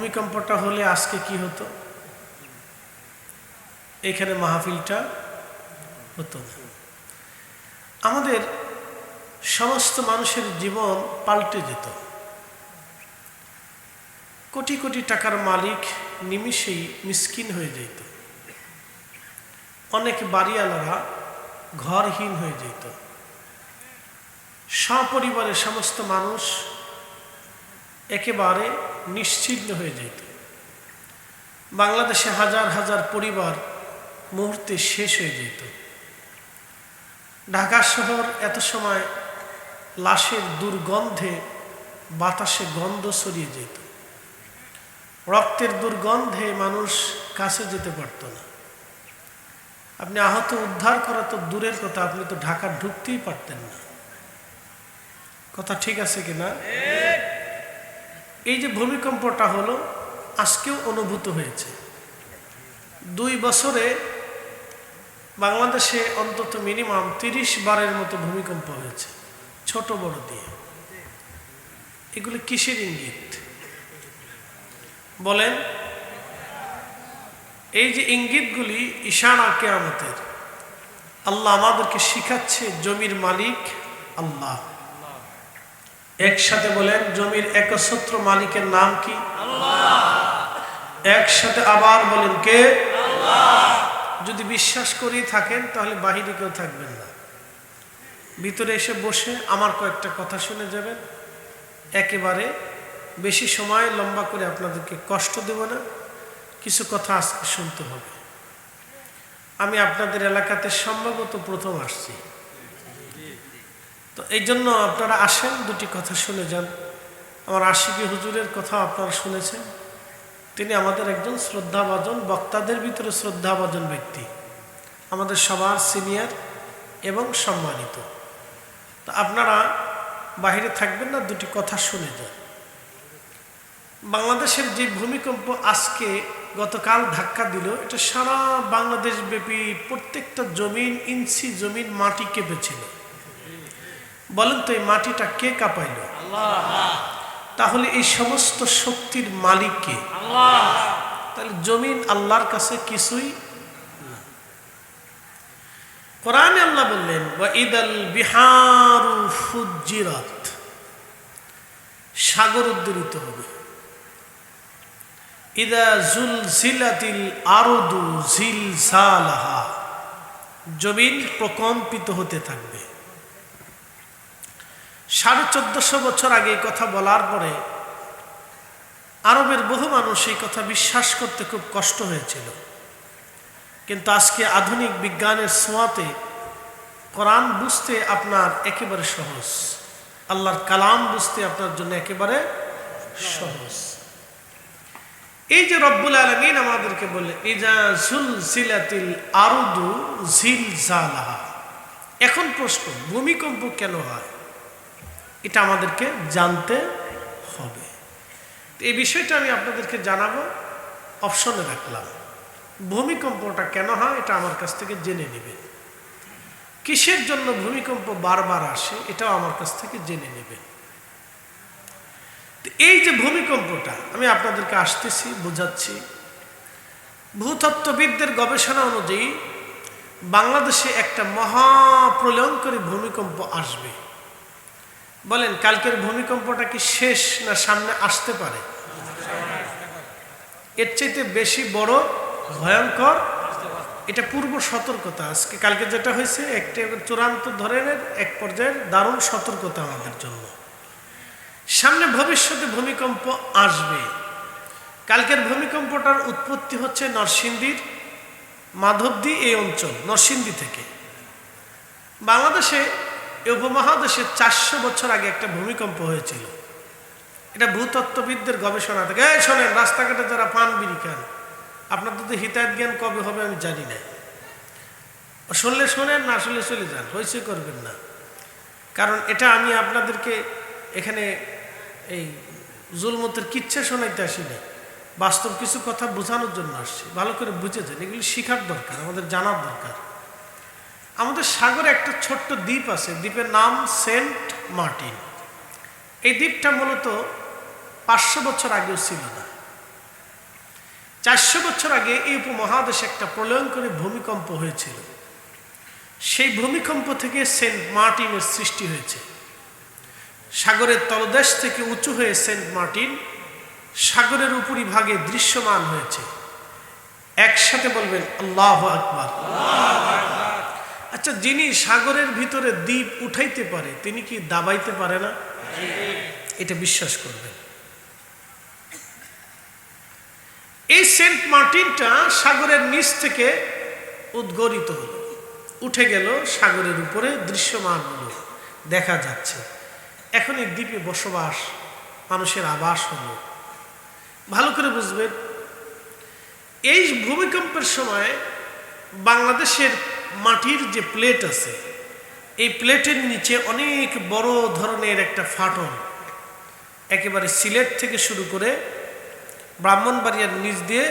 ভূমিকম্পটা হলে আজকে কি হতো? এখানে মাহফিলটা হতো না। আমাদের সমস্ত মানুষের জীবন পাল্টে যেত। কোটি কোটি টাকার মালিক নিমিষেই মিসকিন হয়ে যেত। অনেক বাড়িওয়ালারা ঘরহীন হয়ে যেত। সপরিবারের সমস্ত মানুষ একেবারে নিশ্চিহ্ন হয়ে যেত। বাংলাদেশে হাজার হাজার পরিবার মুহূর্তে শেষ হয়ে যেত। ঢাকা শহর এত সময় লাশের দুর্গন্ধে বাতাসে গন্ধ ছড়িয়ে যেত। রক্তের দুর্গন্ধে মানুষ কাছে যেতে পারত না। আপনি আহত উদ্ধার করা তো দূরের কথা, আপনি তো ঢাকা ঢুকতেই পারতেন না। কথা ঠিক আছে কিনা? এই যে ভূমিকম্পটা হলো আজকেও অনুভূত হয়েছে। 2 বছরে বাংলাদেশে অন্তত মিনিমাম 30 বারের মতো ভূমিকম্প হয়েছে, ছোট বড় দিয়ে। এগুলো কিসের ইঙ্গিত বলেন? এই যে ইঙ্গিতগুলি ইশারা কিয়ামতের। আল্লাহ আমাদেরকে শিখাচ্ছে জমির মালিক আল্লাহ। একসাথে বলেন, জমির একচ্ছত্র মালিকের নাম কি? আল্লাহ। একসাথে আবার বলেন, কে? আল্লাহ। যদি বিশ্বাস করেই থাকেন তাহলে বাহিরে কেউ থাকবেন না, ভিতরে এসে বসে আমার কয়েকটা কথা শুনে যাবেন। একেবারে বেশি সময় লম্বা করে আপনাদেরকে কষ্ট দেব না, কিছু কথা আজকে শুনতে হবে। আমি আপনাদের এলাকাতে সম্ভবত প্রথম আসছি, তো এই জন্য আপনারা আসেন, 2টি কথা শুনে যান। আমার আশিকি হুজুরের কথা আপনারা শুনেছেন। তিনি আমাদের একজন শ্রদ্ধাভাজন, বক্তাদের ভিতরে শ্রদ্ধাভাজন ব্যক্তি, আমাদের সবার সিনিয়র এবং সম্মানিত। তো আপনারা বাইরে থাকবেন না, 2টি কথা শুনে যান। বাংলাদেশের যে ভূমিকম্প আজকে গতকাল ধাক্কা দিল, এটা সারা বাংলাদেশ ব্যাপী প্রত্যেকটা জমিন, ইঞ্চি জমিন মাটি কেঁপেছিল। বলেন তো এই মাটিটা কে কাঁপাইল? আল্লাহ। তাহলে এই সমস্ত শক্তির মালিক কে? আল্লাহ। তাহলে জমিন আল্লাহর কাছে কিছুই না। কোরআনে আল্লাহ বললেন, ওয়া ইদাল বিহারু ফুজ্জিরাত, সাগর উদ্দীরিত হবে। ইদা জুলজিলাতিল আরদু জিলজালাহা, জমিন প্রকম্পিত হতে থাকবে। 1450 বছর আগে এই কথা বলার পরে আরবের বহু মানুষ এই কথা বিশ্বাস করতে খুব কষ্ট হয়েছিল। কিন্তু আজকে আধুনিক বিজ্ঞানের ছোঁয়াতে কোরআন বুঝতে আপনার একেবারে সহজ, আল্লাহর কালাম বুঝতে আপনার জন্য একেবারে সহজ। এই যে রব্বুল আলামিন আমাদেরকে বললেন, ইজা জুলজিলাতিল আরদু জিলজালাহা। এখন প্রশ্ন, ভূমিকম্প কেন হয়? এটা আমাদেরকে জানতে হবে। এই বিষয়টা আমি আপনাদেরকে জানাবো, অপশনে রাখলাম। ভূমিকম্পটা কেন হয় এটা আমার কাছ থেকে জেনে নেবেন। কিসের জন্য ভূমিকম্প বারবার আসে এটাও আমার কাছ থেকে জেনে নেবেন। এই যে ভূমিকম্পটা আমি আপনাদেরকে আসতেছি বোঝাচ্ছি, ভূতত্ত্ববিদদের গবেষণা অনুযায়ী বাংলাদেশে একটা মহাপ্রলয়ঙ্করী ভূমিকম্প আসবে। বলেন, কালকের ভূমিকম্পটা কি শেষ না সামনে আসতে পারে? এর চাইতে বেশি বড় ভয়ঙ্কর, এটা পূর্ব সতর্কতা। আজকে কালকে যেটা হয়েছে একটা চূড়ান্ত ধরনের এক পর্যায়ের দারুণ সতর্কতা আমাদের জন্য। সামনে ভবিষ্যতে ভূমিকম্প আসবে। কালকের ভূমিকম্পটার উৎপত্তি হচ্ছে নরসিংদীর মাধবদী এই অঞ্চল, নরসিংদী থেকে। বাংলাদেশে এই উপমহাদেশে 400 বছর আগে একটা ভূমিকম্প হয়েছিল। এটা ভূতত্ত্ববিদদের গবেষণা থেকে। শোনেন, রাস্তাঘাটে যারা পান বিড়ি খান, আপনাদের তো হিতায়ত জ্ঞান কবে হবে আমি জানি না। শুনলে শোনেন, না শুনলে চলে যান, হয়েছে করবেন না। কারণ এটা আমি আপনাদেরকে এখানে এই জুলমতের কিচ্ছা শোনাইতে আসিনি, বাস্তব কিছু কথা বোঝানোর জন্য আসছি। ভালো করে বুঝে যান, এগুলি শিখার দরকার, আমাদের জানার দরকার। আমাদের সাগরে একটা ছোট্ট দ্বীপ আছে, দ্বীপের নাম সেন্ট মার্টিন। এই দ্বীপটা মূলত 500 বছর আগেও ছিল না। 400 বছর আগে এই উপমহাদেশে একটা প্রলয়ঙ্করী ভূমিকম্প হয়েছিল। সেই ভূমিকম্প থেকে সেন্ট মার্টিনের সৃষ্টি হয়েছে। সাগরের তলদেশ থেকে উঁচু হয়ে সেন্ট মার্টিন সাগরের উপরিভাগে দৃশ্যমান হয়েছে। একসাথে বলবেন আল্লাহু আকবার। আচ্ছা, যিনি সাগরের ভিতরে দ্বীপ উঠাইতে পারে তিনি কি দাবাইতে পারে না? এটা বিশ্বাস করবেন। এই সেন্ট মার্টিনটা সাগরের নিচ থেকে উদ্গরিত হলো, উঠে গেল সাগরের উপরে, দৃশ্যমান হলো, দেখা যাচ্ছে। এখন এই দ্বীপে বসবাস, মানুষের আবাস হলো। ভালো করে বুঝবেন, এই ভূমিকম্পের সময় বাংলাদেশের মাটির যে প্লেট আছে, এই প্লেটের নিচে অনেক বড় ধরনের একটা ফাটল, একেবারে সিলেট থেকে শুরু করে ব্রাহ্মণবাড়িয়ার নিচ দিয়ে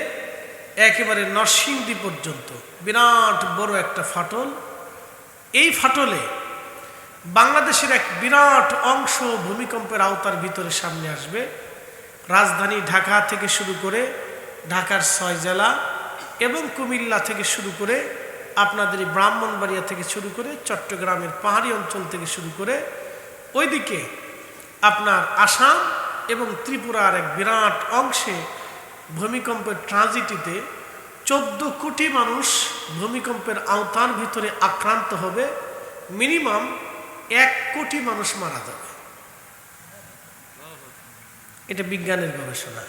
একেবারে নরসিংদী পর্যন্ত বিরাট বড় একটা ফাটল। এই ফাটলে বাংলাদেশের এক বিরাট অংশ ভূমিকম্পের আওতার ভিতরে সামনে আসবে। রাজধানী ঢাকা থেকে শুরু করে ঢাকার 6 জেলা এবং কুমিল্লা থেকে শুরু করে আপনাদের এই ব্রাহ্মণবাড়িয়া থেকে শুরু করে চট্টগ্রামের পাহাড়ি অঞ্চল থেকে শুরু করে ওইদিকে আপনার আসাম এবং ত্রিপুরার এক বিরাট অংশে ভূমিকম্পের ট্রানজিটিতে 14 কোটি মানুষ ভূমিকম্পের আওতার ভিতরে আক্রান্ত হবে। মিনিমাম 1 কোটি মানুষ মারা যাবে। এটা বিজ্ঞানের গবেষণা।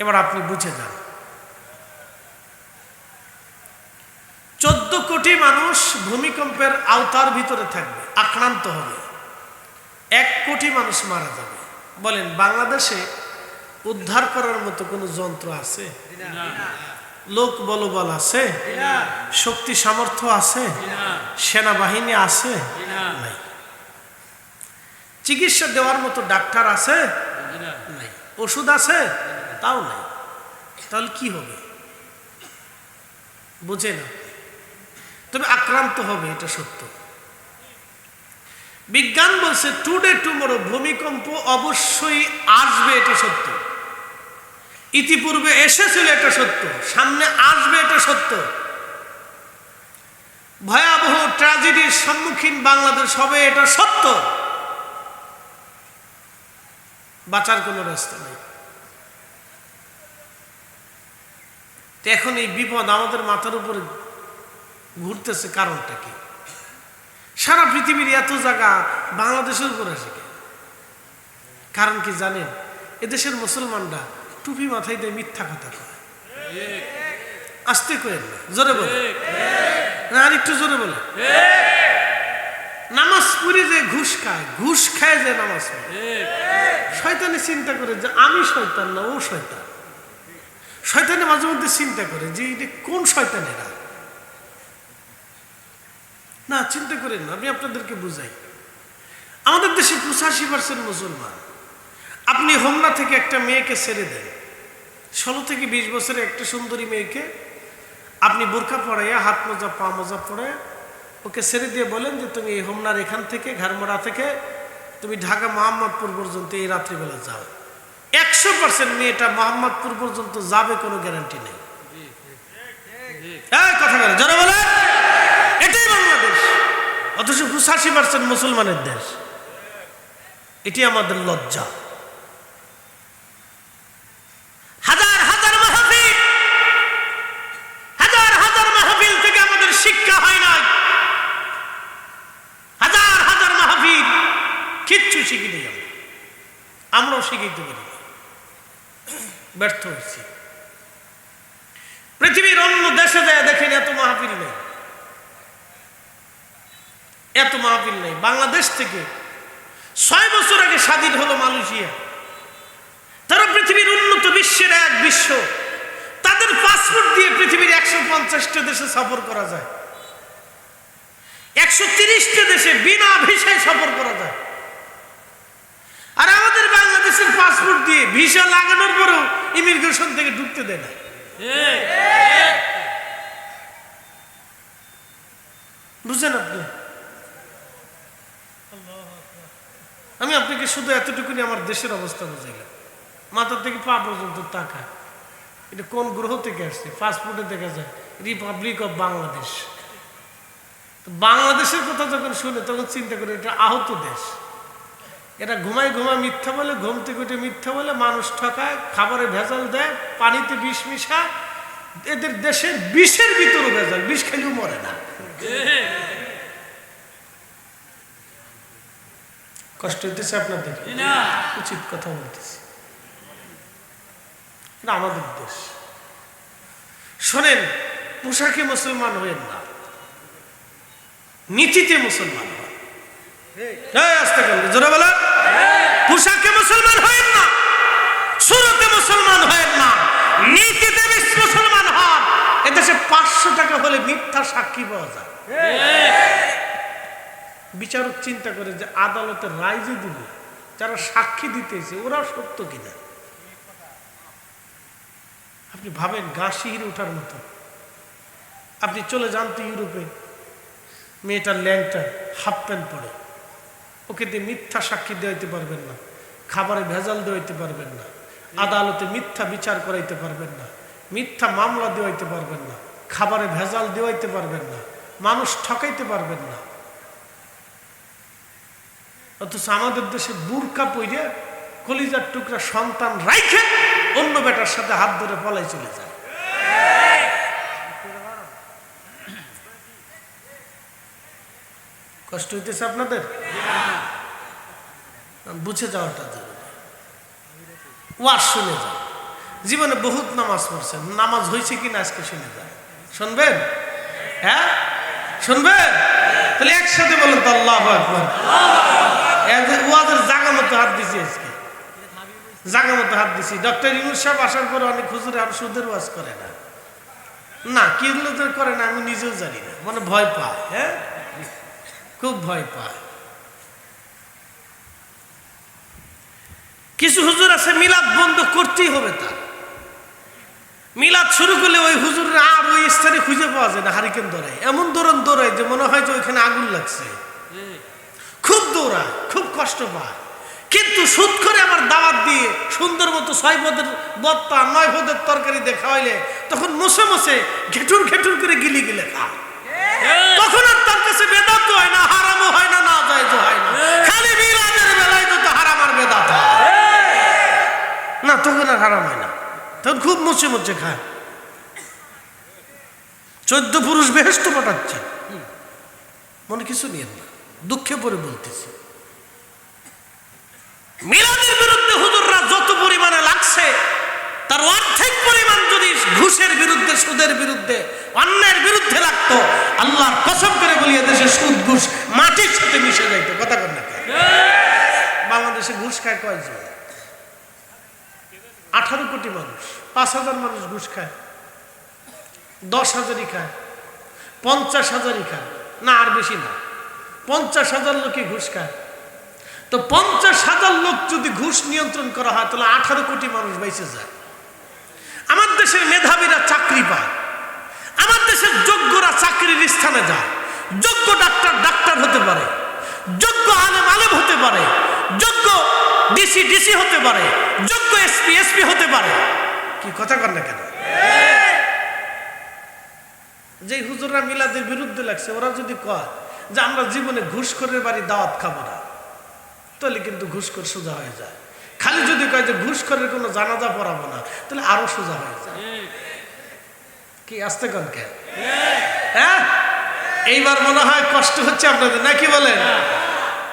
এবার আপনি বুঝে যান, 14 কোটি মানুষ ভূমিকম্পের আওতার ভিতরে থাকবে, আক্রান্ত হবে, 1 কোটি মানুষ মারা যাবে। বলেন, বাংলাদেশে উদ্ধার করার মতো কোনো যন্ত্র আছে? লোক বলবল আছে? শক্তি সামর্থ্য আছে? সেনাবাহিনী আছে? নাই। চিকিৎসা দেওয়ার মতো ডাক্তার আছে? নাই। ওষুধ আছে? তাও নাই। তাহলে কি হবে? বুঝে না। তবে আক্রান্ত হবে, এটা সত্য। বিজ্ঞান বলছে টুডে টুমরো ভূমিকম্প অবশ্যই আসবে, এটা সত্য। ইতিপূর্বে এসেছিল, এটা সত্য। সামনে আসবে, এটা সত্য। ভয়াবহ ট্র্যাজেডির সম্মুখীন বাংলাদেশ হবে, এটা সত্য। বাঁচার কোনো রাস্তা নেই। তো এখন এই বিপদ আমাদের মাথার উপরে ঘুরতেছে, কারণটা কি? সারা পৃথিবীর এত জায়গা বাংলাদেশের উপর আসে, কারণ কি জানেন? এদেশের মুসলমানরা টুপি মাথায় দিয়ে মিথ্যা কথা কয়। আস্তে কয়েন না, জোরে বলে না, আর একটু জোরে বলে। নামাজ পড়ে যে ঘুষ খায়, ঘুষ খায় যে নামাজ পড়ে। শয়তানে চিন্তা করে যে আমি শয়তান না, ও শয়তান। শয়তানে মাঝে মধ্যে চিন্তা করে যে এটা কোন শয়তানেরা। না, চিন্তা করেন না, আমি আপনাদেরকে বুঝাই। আমাদের দেশে 85% মুসলমান। আপনি হোমনা থেকে একটা মেয়েকে ছেড়ে দেন, 16 থেকে 20 বছরের একটা সুন্দরী মেয়েকে আপনি বোরকা পরাইয়া, হাত মোজা পা মোজা পরায় ওকে ছেড়ে দিয়ে বলেন যে তুমি এই হোমনার এখান থেকে, ঘাড়মোড়া থেকে তুমি ঢাকা মোহাম্মদপুর পর্যন্ত এই রাত্রিবেলা যাও। 100% মেয়েটা মোহাম্মদপুর পর্যন্ত যাবে, কোনো গ্যারান্টি নেই। কথা বলে যারা বলে এটাই বাংলাদেশ, অথচ 85% মুসলমানের দেশ। এটি আমাদের লজ্জা। হাজার হাজার মাহফিল, হাজার হাজার মাহফিল থেকে আমাদের শিক্ষা হয় না। হাজার হাজার মাহফিল কিচ্ছু শিখি নেই, আমরাও শিখাইতে পারি, ব্যর্থ হয়েছি। পৃথিবীর অন্য দেশে যায় দেখেন এত মাহফিল নেই, এত মাহফিল নেই। বাংলাদেশ থেকে 6 বছর আগে স্বাধীন হলো মালয়েশিয়া। তারা পৃথিবীর উন্নত বিশ্বের এক বিশ্ব। তাদের পাসপোর্ট দিয়ে পৃথিবীর 150টা দেশে সফর করা যায়, 130টা দেশে বিনা ভিসায় সফর করা যায়। আর আমাদের বাংলাদেশের পাসপোর্ট দিয়ে ভিসা লাগানোর পরেও ইমিগ্রেশন থেকে ঢুকতে দেয় না। বুঝছেন আপনি? আমি আপনাকে শুধু এতটুকুনি আমার দেশের অবস্থা বুঝাইলাম। মাথা থেকে পা পর্যন্ত টাকা। এটা কোন গ্রহ থেকে আসছে? পাসপোর্টে দেখা যায় রিপাবলিক অফ বাংলাদেশ। বাংলাদেশের কথা যখন শুনে তখন চিন্তা করে এটা আহত দেশ। এরা ঘুমায় মিথ্যা বলে, ঘুম থেকে উঠে মিথ্যা বলে, মানুষ ঠকায়, খাবারে ভেজাল দেয়, পানিতে বিষ মিশায়। এদের দেশের বিষের ভিতরে ভেজাল, বিষ খেলেও মরে না। কষ্ট হইতেছে আপনাদের? উচিত কথা বলতেছি, এটা আমাদের দেশ। শোনেন, পোশাকে মুসলমান হইেন না, নীতিতে মুসলমান হন। জোরে বলো, পোশাকে মুসলমান হইেন না, সুরতে মুসলমান হইেন না, নীতিতে মুসলমান হন। এদেশে 500 টাকা হলে মিথ্যা সাক্ষী পাওয়া যায়। বিচারক চিন্তা করে যে আদালতের রায় যে দিবে, যারা সাক্ষী দিতেছে ওরা সত্য কিনা। আপনি ভাবেন গা শিহরে ওঠার মতো। আপনি চলে যান তো ইউরোপে, মেয়েটার ল্যাংটা হাফ প্যান্ট পরে, ওকে দিয়ে মিথ্যা সাক্ষী দেওয়াইতে পারবেন না, খাবারে ভেজাল দেওয়াইতে পারবেন না, আদালতে মিথ্যা বিচার করাইতে পারবেন না, মিথ্যা মামলা দেওয়াইতে পারবেন না, খাবারে ভেজাল দেওয়াইতে পারবেন না, মানুষ ঠকাইতে পারবেন না। অথচ আমাদের দেশে বুরকা পইরে কলিজার টুকরা সন্তান রাইখে অন্য বেটার সাথে হাত ধরে পলাই চলে যায়। কষ্ট হইতেছে আপনাদের? বুঝে যাওয়াটা জরুরি। ওয়াজ শুনে যান। জীবনে বহুত নামাজ পড়ছেন, নামাজ হয়েছে কিনা আজকে শুনে যান। শুনবেন? হ্যাঁ শুনবেন? তাহলে একসাথে বলেন তো আল্লাহু আকবার। ওয়াজের জায়গা মতো হাত দিছি, আজকে জায়গা মতো হাত দিছি। ডক্টর ইউনূস সাহেব আসার পরে অনেক হুজুরে আর সুদের ওয়াজ করে না, না কি করে না আমি নিজেও জানি না, মানে ভয় পায়। হ্যাঁ, খুব ভয় পায়। কিছু হুজুর আছে মিলাদ বন্ধ করতেই হবে, তার মিলাদ শুরু করলে ওই হুজুরের আর ওই স্থানে খুঁজে পাওয়া যায় না। হারিকেন দৌড়ায়, এমন দৌড়ায় যে মনে হয় যে ওইখানে আগুন লাগছে। খুব দৌড়ায়, খুব কষ্ট পায়। কিন্তু সুদ করে আমার দাওয়াত দিয়ে সুন্দর মতো 6 পদের বত্তা 9 পদের তরকারি দেখা হইলে তখন মুছে মুছে ঘেটুর ঘেটুর করে গিলি গিলে খায়। তখন আর তার কাছে বেদাত হয় না, হারামও হয় না, না জায়েজ হয় না। খালি মিলাদের বেলায় তো হারাম আর বেদাত হয় না, তখন আর হারাম হয় না, তখন খুব মুছে মুছে খায়। 14 পুরুষ বেহেশত পাঠাচ্ছে, মনে কিছু নিয়েন না, দুঃখে পড়ে বলতেছি। মিলাদের বিরুদ্ধে হুজুররা যত পরিমাণে লাগছে, তার অর্ধেক পরিমাণ যদি ঘুষের বিরুদ্ধে, সুদের বিরুদ্ধে, অন্যায়ের বিরুদ্ধে লাগতো, আল্লাহর কসম করে বলি এদেশে সুদ ঘুষ মাটির সাথে মিশে যাইতো। কথা বল না? বাংলাদেশে ঘুষ খায় কয়জন? 18 কোটি মানুষ, 5,000 মানুষ ঘুষ খায়, 10,000ই খায়, 50,000ই খায়, না আর বেশি না, 50,000 লোকই ঘুষ খায়। তো 50,000 লোক যদি ঘুষ নিয়ন্ত্রণ করা হয় তাহলে 18 কোটি মানুষ বেঁচে যায়। আমার দেশের মেধাবীরা চাকরি পায়, আমার দেশের যোগ্যরা চাকরির স্থানে যায়। যোগ্য ডাক্তার ডাক্তার হতে পারে, যোগ্য আলেম আলেম হতে পারে, যোগ্য ডিসি ডিসি হতে পারে, যোগ্য এসপি এসপি হতে পারে। কি কথা কর না কেন? যে হুজুররা মিলাদের বিরুদ্ধে লাগছে, ওরা যদি কয় যে আমরা জীবনে ঘুষখোরের বাড়ি দাওয়াত খাবো না, তাহলে কিন্তু ঘুষখোর সোজা হয়ে যায়। খালি যদি কয় যে ঘুষখোরের কোনো জানাজা পড়াবো না, তাহলে আরো সোজা হয়ে যায়। কি আসতে কন কে? হ্যাঁ, এইবার মনে হয় কষ্ট হচ্ছে আপনাদের, নাকি বলেন?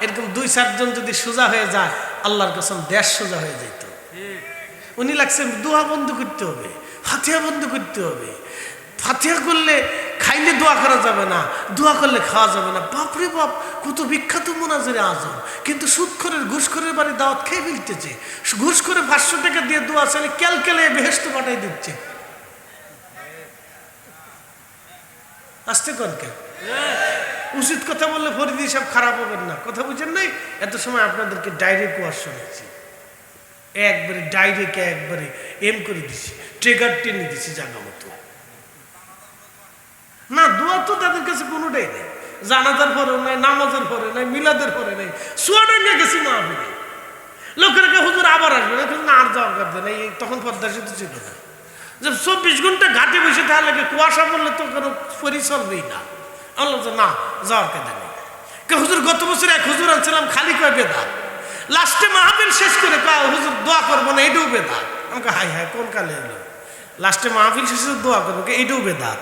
এরকম 2-4 জন যদি সোজা হয়ে যায়, আল্লাহর কসম দেশ সোজা হয়ে যেত। উনি লাগছে দোয়া বন্ধ করতে হবে, ফাতিহা বন্ধ করতে হবে। ফাতিহা করলে খাইলে দোয়া করা যাবে না, দোয়া করলে খাওয়া যাবে না। বাপরে বাপ, কত বিখ্যাত মুনাজিরে আজম, কিন্তু সুদখোরের ঘুষখোরের বাড়ি দাওয়াত খেয়ে ফেলতেছে। ঘুষ করে 500 টাকা দিয়ে দোয়া চাইলে ক্যালকেলে বেহেশত পাঠাই দিচ্ছে। আসতে কনকে উচিত কথা বললে ফরিদি সব খারাপ হবেন না, কথা বুঝেন নাই? এত সময় আপনাদেরকে ডাইরেক্ট ওয়াজ শোনাচ্ছি, একবারে ডাইরেক্ট একবারে এম করে দিছি, ট্রিগার টেনে দিছি জায়গা মতো। না দোয়া তো তাদের কাছে কোনোটাই নেই, জানাজার পরে নাই, নামাজের পরে নাই, মিলাদের পরে নাই, সোয়াটা নিয়ে গেছি মাহফিলে। লোকের হুজুর আবার আসবে না, আর যাওয়ার দেন, এই তখন পদ্মা সেতু ছিল না, যে 24 ঘন্টা ঘাটে বসে তাহলে কুয়াশা পড়লে তো কোনো ফেরি চলবেই না। আল্লাহ না যাওয়ার কেদে নেই। হুজুর গত বছর এক হুজুর আনছিলাম, খালি কয় বেদাত, লাস্টে মাহফিল শেষ করে কয় হুজুর দোয়া করবো না, এটাও বেদাত। আমাকে হাই হাই কোন কালে এলো, লাস্টে মাহফিল শেষে দোয়া করবো, এটাও বেদাত।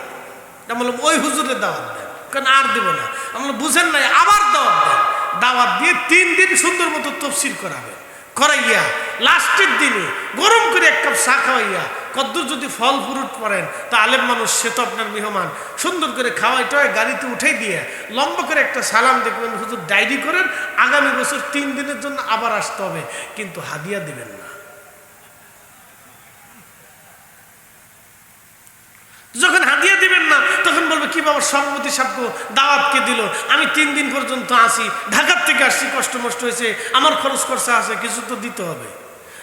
আমি বললাম ওই হুজুরের দাওয়াত দেন, কেন আর দেবো না। আমি বললাম বুঝেন নাই, আবার দাওয়াত দেন। দাওয়াত দিয়ে 3 দিন সুন্দর মতো তফসির করাবে, করাইয়া লাস্টের দিনে গরম করে এক কাপ চা খাওয়াইয়া, কদ্দুর যদি ফল ফ্রুট পড়েন তা আলেম মানুষ, সে তো আপনার মেহমান, সুন্দর করে খাওয়াই টাওয়াই গাড়িতে উঠে দিয়ে লম্বা করে একটা সালাম দেখবেন, হুজুর ডায়েরি করেন, আগামী বছর 3 দিনের জন্য আবার আসতে হবে, কিন্তু হাদিয়া দেবেন না। যখন হাদিয়া দিবেন না তখন বলবে কি বাবা সভাপতি সাহেব দাওয়াতকে দিল, আমি 3 দিন পর্যন্ত আসি, ঢাকার থেকে আসছি, কষ্ট মষ্ট হয়েছে, আমার খরচ খরচা আছে, কিছু তো দিতে হবে।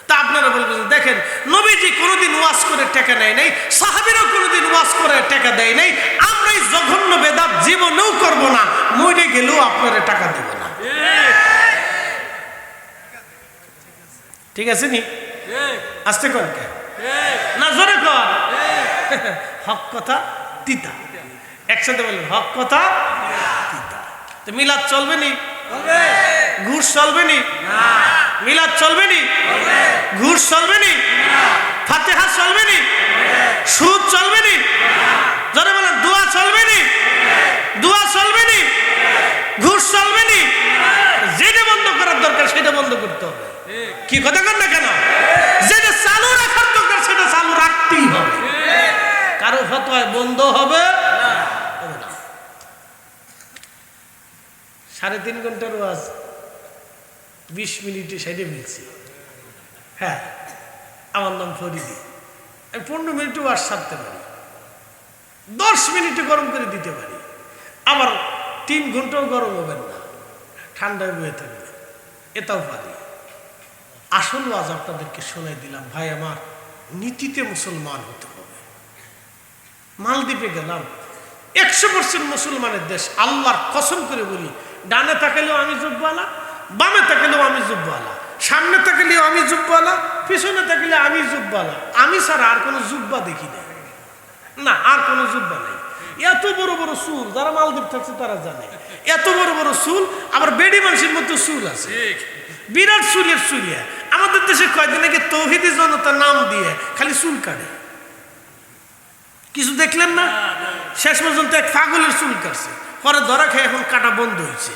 তা আপনারা বলবেন দেখেন নবীজি কোনোদিন ওয়াজ করে টাকা নেয় নাই, সাহাবীরাও কোনোদিন ওয়াজ করে টাকা দেয় নাই, আমরা এই জঘন্য বেদাত জীবনেও করব না, মরে গেলেও আপনারা টাকা দেব না। ঠিক আছে নি? আসতে কর কে না জোরে কর। হক কথা তিতা, একসাথে বলবেন হক কথা তিতা। তো মিলাদ চলবে নি? ঘুষ চলবে নি? মিলাদ চলবে নি? ঘুষ চলবে নি? ফাতিহা চলবে নি? সুদ চলবে নি? জোরে বলেন দোয়া চলবে নি? দোয়া চলবে নি? ঘুষ চলবে নি? যেটা বন্ধ করার দরকার সেটা বন্ধ করতে হবে। কি কথা কর না কেন? যেটা চালু রাখার দরকার সেটা চালু রাখতেই হবে। কারো ফতোয়ায় বন্ধ হবে না। 3.5 ঘন্টার ওয়াজ 20 মিনিটে সাইডে মিলছি। হ্যাঁ, আমার নাম ফরিদি, আমি 15 মিনিটে ওয়াজ সারতে পারি, 10 মিনিটে গরম করে দিতে পারি, আবার 3 ঘন্টাও গরম হবে না, ঠান্ডায় বয়ে থাকবে, এটাও পারি। আসল ওয়াজ আপনাদেরকে শোনাই দিলাম। ভাই আমার, নীতিতে মুসলমান হতে হবে। মালদ্বীপে গেলাম, 100% মুসলমানের দেশ, আল্লাহর কসম করে বলি, ডানে তাকালেও আমি জুব্বালা, বামে তাকালেও আমি জুব্বালা, সামনে তাকালেও আমি জুব্বালা, পিছনে তাকালে আমি জুব্বালা, আমি ছাড়া আর কোনো জুব্বা দেখি না, আর কোনো জুব্বা নেই। এত বড় বড় চুল, যারা মালদ্বীপ থাকছে তারা জানে, এত বড় বড় চুল, আবার বেডি মানুষের মধ্যে চুল আছে, বিরাট চুলের চুলিয়া। আমাদের দেশে কয়েকদিন আগে তৌহিদি জনতা নাম দিয়ে খালি চুল কাটে, কিছু দেখলেন না? শেষ পর্যন্ত এক পাগলের চুল কাটছে, পরে ধরা খেয়ে এখন কাটা বন্ধ হয়েছে।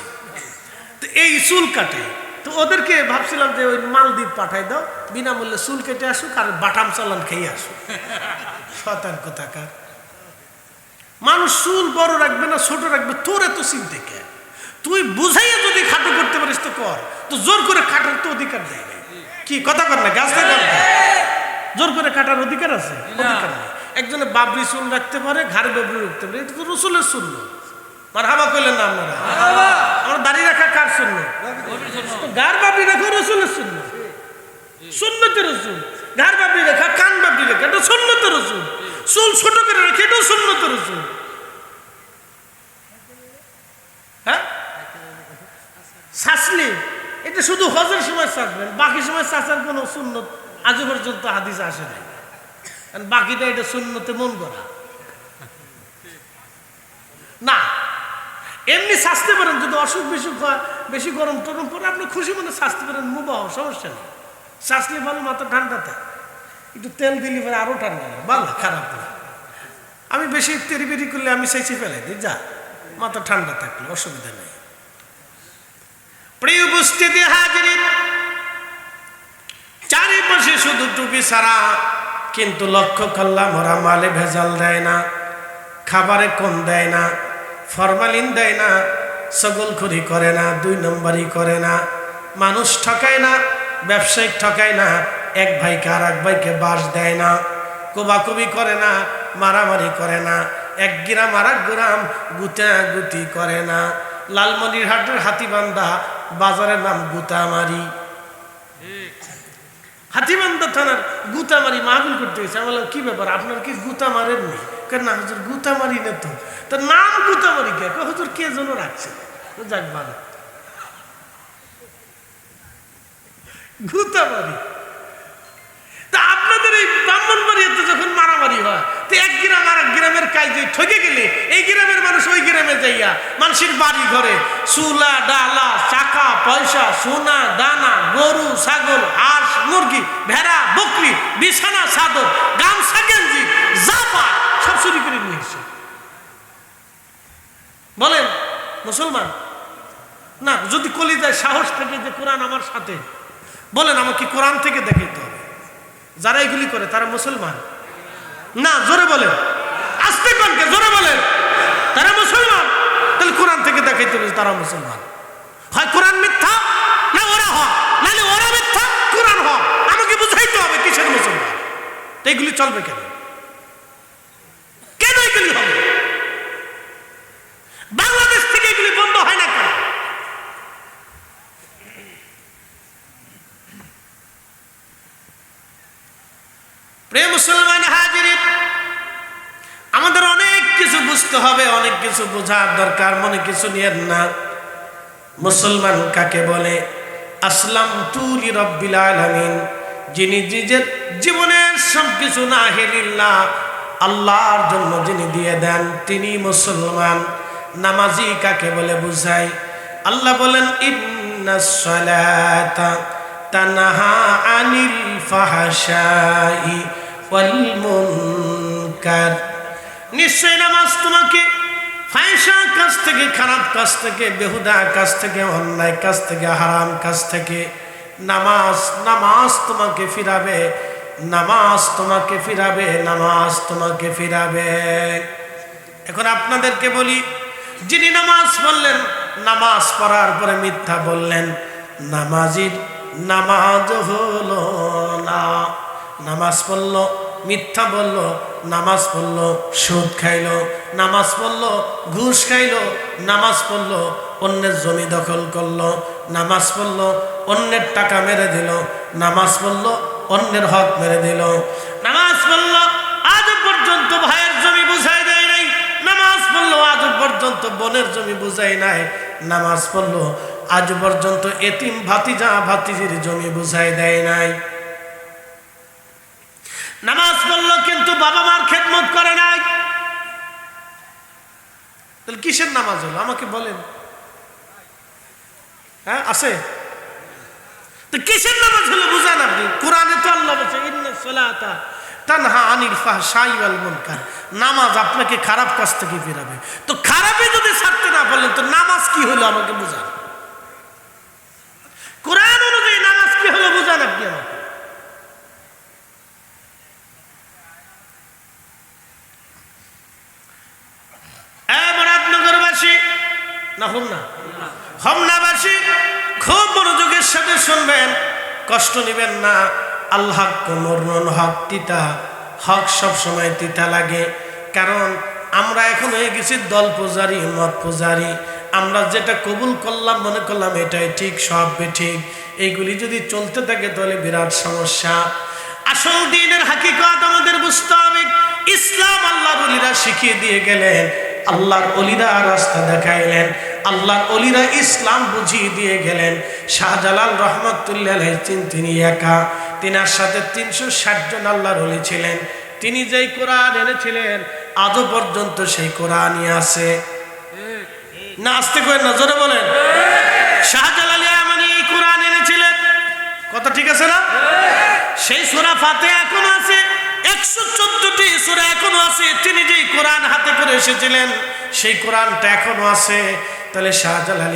তো এই চুল কাটে, তো ওদেরকে ভাবছিলাম যে ওই মালদ্বীপ পাঠাই দাও, বিনামূল্যে চুল কেটে আসুক আর বাটাম চালান খেয়ে আসুক। শয়তান কোথাকার মানুষ চুল বড় রাখবে না ছোট রাখবে, তোর এত চিন্তা কে? তুই বুঝাইয়া যদি খাটো করতে পারিস তো কর, তো জোর করে কাটার তো অধিকার দেয় না। কি কথা কর না? গাছ জোর করে কাটার অধিকার আছে? অধিকার নেই। একজনে বাবরি চুল রাখতে পারে, ঘাড়ে বাবরি রাখতে পারে, এটা তো রসুলের সুন্নাহ। মারহাবা কইলেন না আপনারা? আমার দাঁড়িয়ে রাখা কার সুন্নাহ? ঘাড় বাবরি রাখা রসুলের সুন্নাহ, সুন্নতে রসুল। ঘাড় বাবরি রাখা, কান বাবরি রাখা, এটা সুন্নতে রসুল। চুল ছোট করে রেখে, এটাও সুন্নতে রসুল। হ্যাঁ, শাসলি এটা শুধু হজের সময় চাচবেন, বাকি সময় চাচার কোনো সুন্নত আজ পর্যন্ত হাদিস আসে নাই। বাকিটা এটা সুন্নতে মন করা না। এমনি শাস্তি পারেন, যদি অসুখ বিসুখ হয়, বেশি গরম টরম পরে আপনি খুশি মনে শাস্তি পারেন, মুবাহ, সমস্যা নেই। শাসলে ভালো, মাথা ঠান্ডা থাকে, একটু তেল দিলি পরে আরো ঠান্ডা না, ভালো খারাপ না। আমি বেশি তেরি বেরি করলে আমি চাইছি ফেলাই দিই, যা মাথা ঠান্ডা থাকলে অসুবিধা নেই। প্রিয় উপস্থিতি হাজিরিন, চারিপাশে শুধু টুপি ছাড়া, কিন্তু লক্ষ্য করলাম ওরা মালে ভেজাল দেয় না, খাবারে কম দেয় না, ফরমালিন দেয় না, ছগলখড়ি করে না, 2 নম্বরই করে না, মানুষ ঠকায় না, ব্যবসায়িক ঠকায় না, এক ভাইকে আর এক ভাইকে বাস দেয় না, কোবাকুবি করে না, মারামারি করে না, এক গ্রাম আর এক গ্রাম গুতাগুতি করে না। লালমনিরহাটের হাতিবান্ধা বাজারের নাম গুতামারি, হাতিবান্ধা থানার গুতামারি মাহফিল করতে গেছে। আমি বললাম কি ব্যাপার, আপনার কি গুতা মারেননি? না হুজুর গুতামারি না তো, তার নাম গুতামারি কে? হুজুর কে যেন রাখছে, যাক ভালো, গুতামারি। তা এক গ্রাম আর এক গ্রামের কাজে ঠকে গেলে এই গ্রামের মানুষ ওই গ্রামে যাইয়া মানুষের বাড়ি ঘরে চুলা ডালা চাকা পয়সা সোনা দানা গরু ছাগল হাঁস মুরগি ভেড়া বকরি বিছানা চাদর গামছা গেঞ্জি যা পায় সব চুরি করে নিয়ে এসে বলেন মুসলমান না। যদি কলিজায় সাহস থাকে যে কোরআন আমার সাথে, বলেন আমাকে কোরআন থেকে দেখাইতে হবে। যারা এগুলি করে তারা মুসলমান না? জোরে বলেন, আস্তে কনকে জোরে বলেন, তারা মুসলমান। তাহলে কোরআন থেকে দেখাইতে হবে তারা মুসলমান। হয় কোরআন মিথ্যা না ওরা হয়, নাহলে ওরা মিথ্যা কোরআন হয়। আমাকে বুঝাইতে হবে কিসের মুসলমান। তো এগুলি চলবে কেন? কেন এগুলি হবে? বাংলাদেশ থেকে এগুলি বন্ধ হয় না কেন? প্রিয় মুসলমান হাজিরিন, আমাদের অনেক কিছু বুঝতে হবে, অনেক কিছু বোঝার দরকার। মনে কিছু নিয়েন না। মুসলমান কাকে বলে? আসলামতু লিরাব্বিল আলামিন, যিনি নিজের জীবনের সবকিছু না লিল্লাহ আল্লাহর জন্য যিনি দিয়ে দেন তিনি মুসলমান। নামাজি কাকে বলে বুঝাই? আল্লাহ বলেন ইন্নাস সালাতা তানহা আনিল ফাহশাই ওয়াল মুনকার, নিশ্চয় নামাজ তোমাকে ফাহিশা কাজ থেকে, খারাপ কাজ থেকে, বেহুদা কাজ থেকে, অন্যায় কাজ থেকে, হারাম কাজ থেকে নামাজ তোমাকে ফিরাবে, নামাজ তোমাকে ফিরাবে, নামাজ তোমাকে ফিরাবে। এখন আপনাদেরকে বলি, যিনি নামাজ পড়লেন, নামাজ পড়ার পরে মিথ্যা বললেন, নামাজির নামাজ হলো না। নামাজ পড়লো, মিথ্যা বললো, নামাজ পড়লো, সুদ খাইলো, নামাজ পড়লো, ঘুষ খাইলো, নামাজ পড়লো, অন্যের জমি দখল করলো, নামাজ পড়লো, অন্যের টাকা মেরে দিল, নামাজ পড়লো, অন্যের হক মেরে দিল, নামাজ পড়লো, আজ পর্যন্ত ভাইয়ের জমি বুঝাই দেয় নাই, নামাজ পড়লো, আজ পর্যন্ত বোনের জমি বুঝাই নাই, নামাজ পড়লো, আজ পর্যন্ত এতিম ভাতিজা ভাতিজির জমি বুঝাই দেয় নাই। নামাজ পড়লো কিন্তু বাবা মার খেদমত করে নাই। তাহলে কিসের নামাজ হলো আমাকে বলেন? হ্যাঁ আছে তো কিসের নামাজ হলো বুঝান আপনি? কোরআনে তো আল্লাহ বলেছে ইন্নাস সালাতা তানহা আনিল ফাহশাই ওয়াল মুনকার, নামাজ আপনাকে খারাপ কাজ থেকে ফিরাবে। তো খারাপই যদি ছাড়তে না পারলেন তো নামাজ কি হলো আমাকে বুঝান। কোরআন অনুযায়ী নামাজ কি হলো বুঝান আপনি আমাকে। হোমনাবাসী খুব মনোযোগের সাথে শুনবেন, কষ্ট নেবেন না। আল্লাহ কোমরন হক তিতা, হক সব সময় তিতা লাগে। কারণ আমরা এখন হয়ে গেছি দল পূজারি, মত পূজারি। আমরা যেটা কবুল করলাম মনে করলাম এটাই ঠিক, সব ঠিক। এইগুলি যদি চলতে থাকে তাহলে বিরাট সমস্যা। আসল দ্বীনের হাকিকত আমাদের বুঝতে হবে। ইসলাম আল্লাহর ওলিরা শিখিয়ে দিয়ে গেলেন, আল্লাহর ওলিরা রাস্তা দেখাইলেন, আল্লাহর ওলিরা ইসলাম বুঝিয়ে দিয়ে গেলেন। শাহজালাল রহমতুল্লাহ আলাইহি তিনি একা, তিনার সাথে ৩৬০ জন আল্লাহর ওলি ছিলেন। তিনি যেই কোরআন এনেছিলেন আজও পর্যন্ত সেই কোরআনই আছে। না আসতে করেন না, জোরে বলেন। শাহজালাল মানে এই কোরআন এনেছিলেন, কথা ঠিক আছে না? সেই সূরা ফাতিহা এখনো আছে, ১১৪টি সূরা এখনো আছে। তিনি যেই কোরআন হাতে করে এসেছিলেন সেই কোরআনটা এখনো আছে। তাহলে শাহজালাল